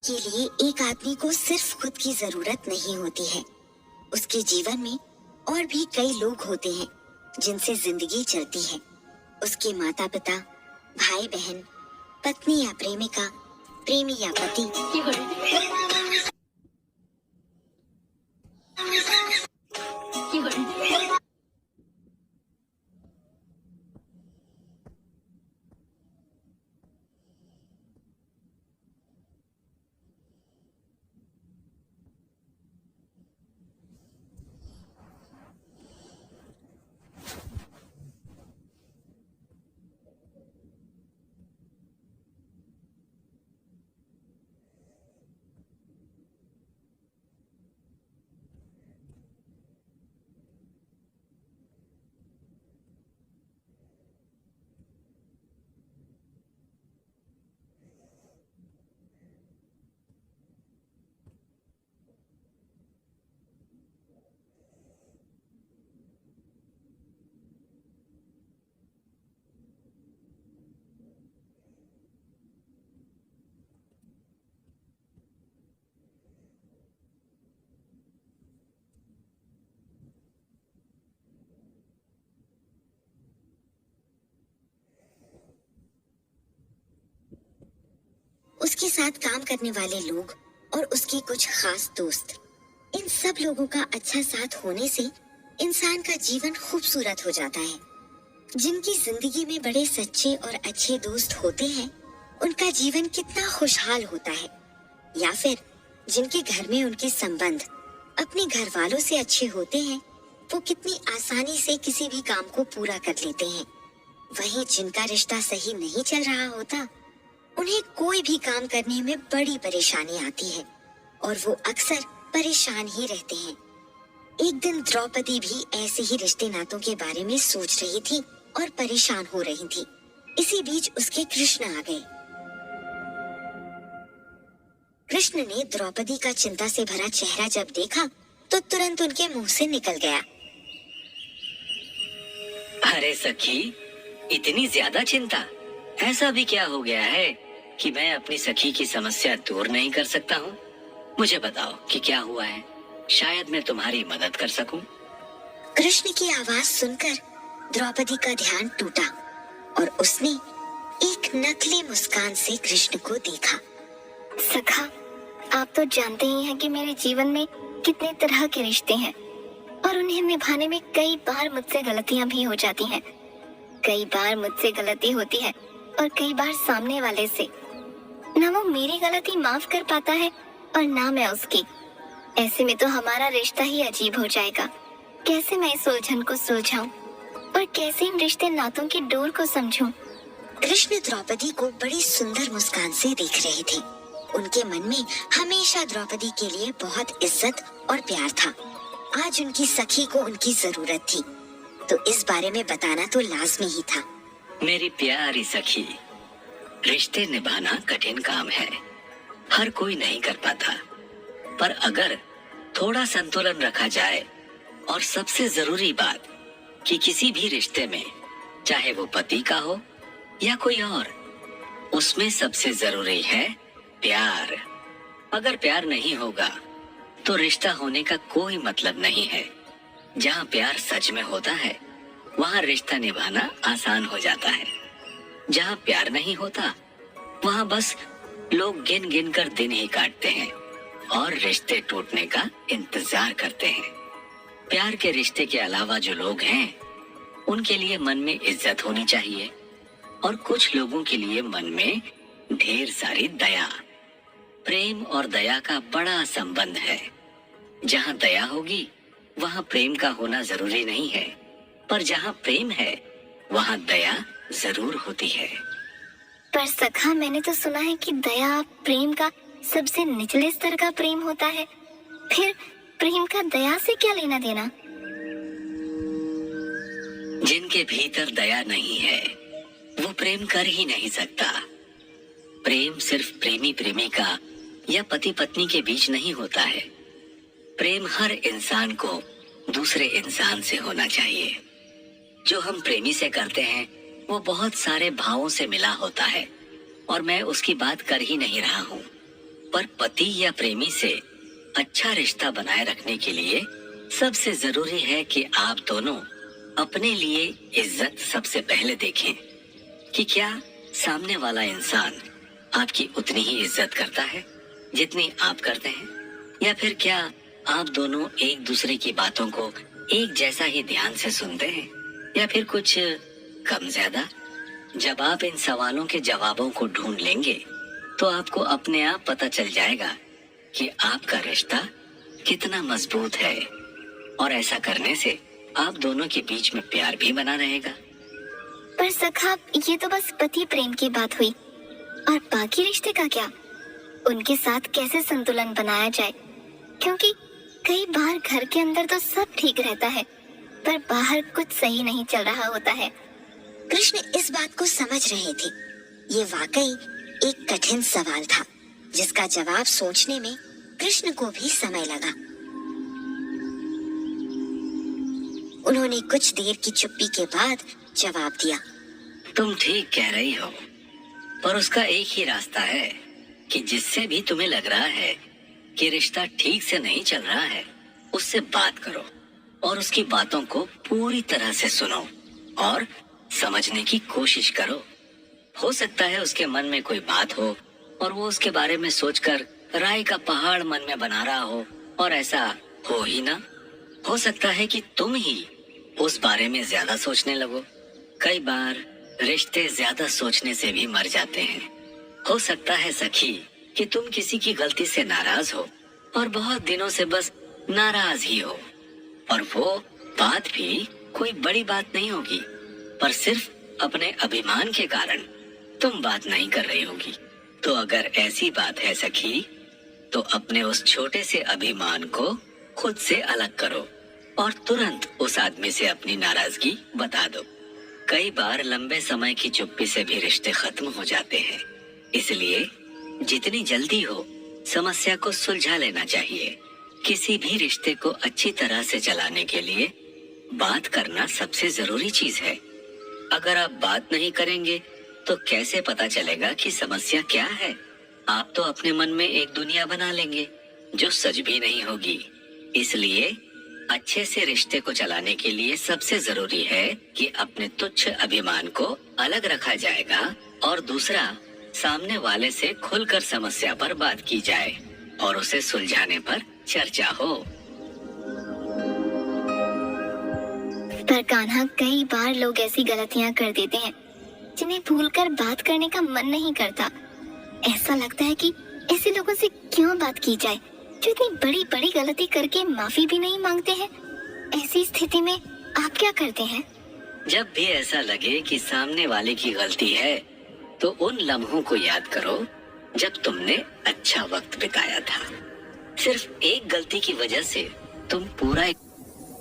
के लिए एक आदमी को सिर्फ खुद की जरूरत नहीं होती है, उसके जीवन में और भी कई लोग होते हैं जिनसे जिंदगी चलती है। उसके माता पिता, भाई बहन, पत्नी या प्रेमिका, प्रेमी या पति। उसके साथ काम करने वाले लोग और उसके कुछ खास दोस्त, इन सब लोगों का अच्छा साथ होने से इंसान का जीवन खूबसूरत हो जाता है। जिनकी जिंदगी में बड़े सच्चे और अच्छे दोस्त होते हैं, उनका जीवन कितना खुशहाल होता है। या फिर जिनके घर में उनके संबंध अपने घर वालों से अच्छे होते हैं, वो कितनी आसानी से किसी भी काम को पूरा कर लेते हैं। वहीं जिनका रिश्ता सही नहीं चल रहा होता, उन्हें कोई भी काम करने में बड़ी परेशानी आती है और वो अक्सर परेशान ही रहते हैं। एक दिन द्रौपदी भी ऐसे ही रिश्ते नातों के बारे में सोच रही थी और परेशान हो रही थी। इसी बीच उसके कृष्ण आ गए। कृष्ण ने द्रौपदी का चिंता से भरा चेहरा जब देखा तो तुरंत उनके मुंह से निकल गया, अरे सखी, इतनी ज्यादा चिंता? ऐसा भी क्या हो गया है कि मैं अपनी सखी की समस्या दूर नहीं कर सकता हूँ? मुझे बताओ कि क्या हुआ है, शायद मैं तुम्हारी मदद कर सकूं। कृष्ण की आवाज सुनकर द्रौपदी का ध्यान टूटा और उसने एक नकली मुस्कान से कृष्ण को देखा। सखा, आप तो जानते ही हैं कि मेरे जीवन में कितने तरह के रिश्ते हैं और उन्हें निभाने में कई बार मुझसे गलतियां भी हो जाती हैं। कई बार मुझसे गलती होती है और कई बार सामने वाले से। ना वो मेरी गलती माफ कर पाता है और ना मैं उसकी। ऐसे में तो हमारा रिश्ता ही अजीब हो जाएगा। कैसे मैं इस उलझन को सुलझाऊं और कैसे इन रिश्ते नातों की डोर को समझूं? कृष्ण द्रौपदी को बड़ी सुंदर मुस्कान से देख रहे थे। उनके मन में हमेशा द्रौपदी के लिए बहुत इज्जत और प्यार था। आज उनकी सखी को उनकी जरूरत थी, तो इस बारे में बताना तो लाजमी ही था। मेरी प्यारी सखी, रिश्ते निभाना कठिन काम है, हर कोई नहीं कर पाता। पर अगर थोड़ा संतुलन रखा जाए, और सबसे जरूरी बात कि किसी भी रिश्ते में, चाहे वो पति का हो या कोई और, उसमें सबसे जरूरी है प्यार। अगर प्यार नहीं होगा तो रिश्ता होने का कोई मतलब नहीं है। जहाँ प्यार सच में होता है, वहाँ रिश्ता निभाना आसान हो जाता है। जहाँ प्यार नहीं होता, वहाँ बस लोग गिन गिन कर दिन ही काटते हैं और रिश्ते टूटने का इंतजार करते हैं। प्यार के रिश्ते के अलावा जो लोग हैं, उनके लिए मन में इज्जत होनी चाहिए और कुछ लोगों के लिए मन में ढेर सारी दया। प्रेम और दया का बड़ा संबंध है। जहाँ दया होगी, वहाँ प्रेम का होना जरूरी नहीं है, पर जहाँ प्रेम है, वहाँ दया जरूर होती है। पर सखा, मैंने तो सुना है कि दया प्रेम का सबसे निचले स्तर का प्रेम होता है। फिर प्रेम का दया से क्या लेना देना? जिनके भीतर दया नहीं है, वो प्रेम कर ही नहीं सकता। प्रेम सिर्फ प्रेमी प्रेमिका या पति पत्नी के बीच नहीं होता है। प्रेम हर इंसान को दूसरे इंसान से होना चाहिए। जो हम प्रेमी से करते हैं, वो बहुत सारे भावों से मिला होता है, और मैं उसकी बात कर ही नहीं रहा हूँ। पर पति या प्रेमी से अच्छा रिश्ता बनाए रखने के लिए सबसे जरूरी है कि आप दोनों अपने लिए इज्जत सबसे पहले देखें कि क्या सामने वाला इंसान आपकी उतनी ही इज्जत करता है जितनी आप करते हैं, या फिर क्या आप दोनों एक दूसरे की बातों को एक जैसा ही ध्यान से सुनते हैं, या फिर कुछ कम ज्यादा। जब आप इन सवालों के जवाबों को ढूंढ लेंगे तो आपको अपने आप पता चल जाएगा कि आपका रिश्ता कितना मजबूत है, और ऐसा करने से आप दोनों के बीच में प्यार भी बना रहेगा। पर सखा, ये तो बस पति प्रेम की बात हुई, और बाकी रिश्ते का क्या? उनके साथ कैसे संतुलन बनाया जाए? क्योंकि कई बार घर के अंदर तो सब ठीक रहता है, पर बाहर कुछ सही नहीं चल रहा होता है। कृष्ण इस बात को समझ रहे थे। ये वाकई एक कठिन सवाल था, जिसका जवाब सोचने में कृष्ण को भी समय लगा। उन्होंने कुछ देर की चुप्पी के बाद जवाब दिया। तुम ठीक कह रही हो, पर उसका एक ही रास्ता है कि जिससे भी तुम्हें लग रहा है कि रिश्ता ठीक से नहीं चल रहा है, उससे बात करो और उसकी बातों को पूरी तरह से सुनो और समझने की कोशिश करो। हो सकता है उसके मन में कोई बात हो और वो उसके बारे में सोचकर राय का पहाड़ मन में बना रहा हो, और ऐसा हो ही ना। हो सकता है कि तुम ही उस बारे में ज्यादा सोचने लगो। कई बार रिश्ते ज्यादा सोचने से भी मर जाते हैं। हो सकता है सखी कि तुम किसी की गलती से नाराज हो और बहुत दिनों से बस नाराज ही हो, और वो बात भी कोई बड़ी बात नहीं होगी, पर सिर्फ अपने अभिमान के कारण तुम बात नहीं कर रही होगी। तो अगर ऐसी बात है सखी, तो अपने उस छोटे से अभिमान को खुद से अलग करो और तुरंत उस आदमी से अपनी नाराजगी बता दो। कई बार लंबे समय की चुप्पी से भी रिश्ते खत्म हो जाते हैं, इसलिए जितनी जल्दी हो समस्या को सुलझा लेना चाहिए। किसी भी रिश्ते को अच्छी तरह से चलाने के लिए बात करना सबसे जरूरी चीज है। अगर आप बात नहीं करेंगे तो कैसे पता चलेगा कि समस्या क्या है? आप तो अपने मन में एक दुनिया बना लेंगे जो सच भी नहीं होगी। इसलिए अच्छे से रिश्ते को चलाने के लिए सबसे जरूरी है कि अपने तुच्छ अभिमान को अलग रखा जाएगा और दूसरा, सामने वाले से खुलकर समस्या पर बात की जाए और उसे सुलझाने पर चर्चा हो। पर कान्हा, कई बार लोग ऐसी गलतियां कर देते हैं जिन्हें भूलकर बात करने का मन नहीं करता। ऐसा लगता है कि ऐसे लोगों से क्यों बात की जाए जो इतनी बड़ी बड़ी गलती करके माफी भी नहीं मांगते हैं। ऐसी स्थिति में आप क्या करते हैं? जब भी ऐसा लगे कि सामने वाले की गलती है, तो उन लम्हों को याद करो जब तुमने अच्छा वक्त बिताया था। सिर्फ एक गलती की वजह से तुम पूरा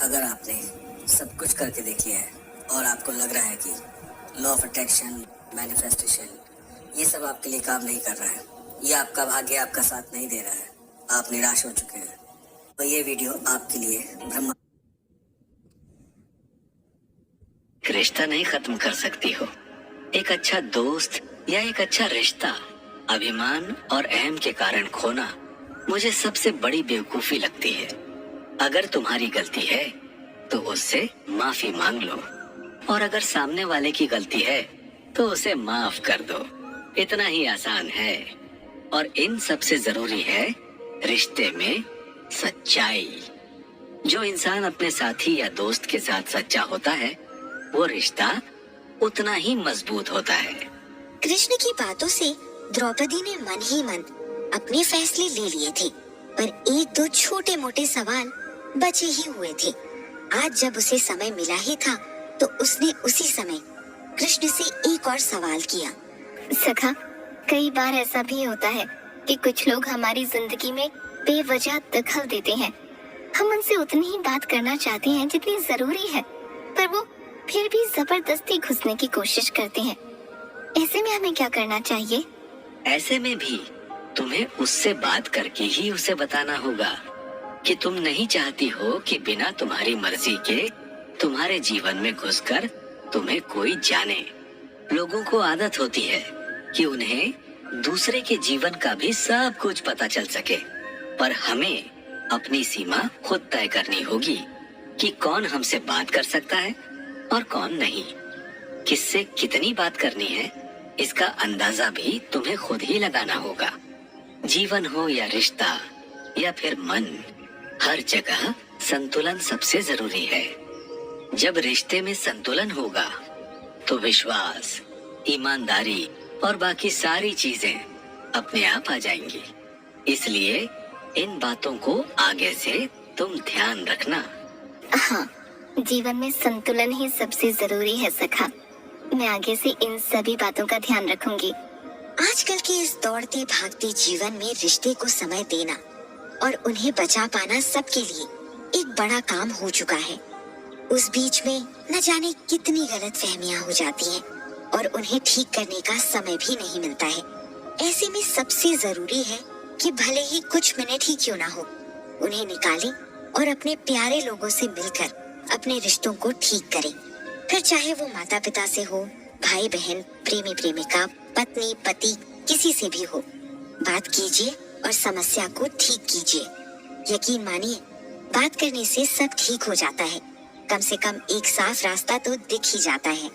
अगर आपने सब कुछ करके देखी है और आपको लग रहा है कि लॉ ऑफ अट्रैक्शन, मैनिफेस्टेशन, ये सब आपके लिए काम नहीं कर रहा है, ये आपका भाग्य आपका साथ नहीं दे रहा है, आप निराश हो चुके हैं, तो ये वीडियो आपके लिए ब्रह्मा रिश्ता नहीं खत्म कर सकती हो। एक अच्छा दोस्त या एक अच्छा रिश्ता अभिमान और अहम के कारण खोना मुझे सबसे बड़ी बेवकूफी लगती है। अगर तुम्हारी गलती है तो उससे माफी मांग लो, और अगर सामने वाले की गलती है तो उसे माफ कर दो। इतना ही आसान है। और इन सबसे जरूरी है रिश्ते में सच्चाई। जो इंसान अपने साथी या दोस्त के साथ सच्चा होता है, वो रिश्ता उतना ही मजबूत होता है। कृष्ण की बातों से द्रौपदी ने मन ही मन अपने फैसले ले लिए थे, पर एक दो छोटे मोटे सवाल बचे ही हुए थे। आज जब उसे समय मिला ही था, तो उसने उसी समय कृष्ण से एक और सवाल किया। सखा, कई बार ऐसा भी होता है कि कुछ लोग हमारी जिंदगी में बेवजह दखल देते हैं। हम उनसे उतनी ही बात करना चाहते हैं जितनी जरूरी है, पर वो फिर भी जबरदस्ती घुसने की कोशिश करते हैं। ऐसे में हमें क्या करना चाहिए? ऐसे में भी तुम्हें उससे बात करके ही उसे बताना होगा कि तुम नहीं चाहती हो कि बिना तुम्हारी मर्जी के तुम्हारे जीवन में घुसकर तुम्हें कोई जाने। लोगों को आदत होती है कि उन्हें दूसरे के जीवन का भी सब कुछ पता चल सके। पर हमें अपनी सीमा खुद तय करनी होगी कि कौन हमसे बात कर सकता है और कौन नहीं। किससे कितनी बात करनी है, इसका अंदाजा भी तुम्हें खुद ही लगाना होगा। जीवन हो या रिश्ता या फिर मन, हर जगह संतुलन सबसे जरूरी है। जब रिश्ते में संतुलन होगा तो विश्वास, ईमानदारी और बाकी सारी चीजें अपने आप आ जाएंगी। इसलिए इन बातों को आगे से तुम ध्यान रखना। हाँ, जीवन में संतुलन ही सबसे जरूरी है सखा। मैं आगे से इन सभी बातों का ध्यान रखूंगी। आजकल के इस दौड़ते भागते जीवन में रिश्ते को समय देना और उन्हें बचा पाना सबके लिए एक बड़ा काम हो चुका है। उस बीच में न जाने कितनी गलतफहमियां हो जाती हैं और उन्हें ठीक करने का समय भी नहीं मिलता है। ऐसे में सबसे जरूरी है कि भले ही कुछ मिनट ही क्यों ना हो, उन्हें निकालें और अपने प्यारे लोगों से मिलकर अपने रिश्तों को ठीक करें। फिर चाहे वो माता पिता से हो, भाई बहन, प्रेमी प्रेमिका, पत्नी पति, किसी से भी हो, बात कीजिए और समस्या को ठीक कीजिए। यकीन मानिए, बात करने से सब ठीक हो जाता है। कम से कम एक साफ रास्ता तो दिख ही जाता है।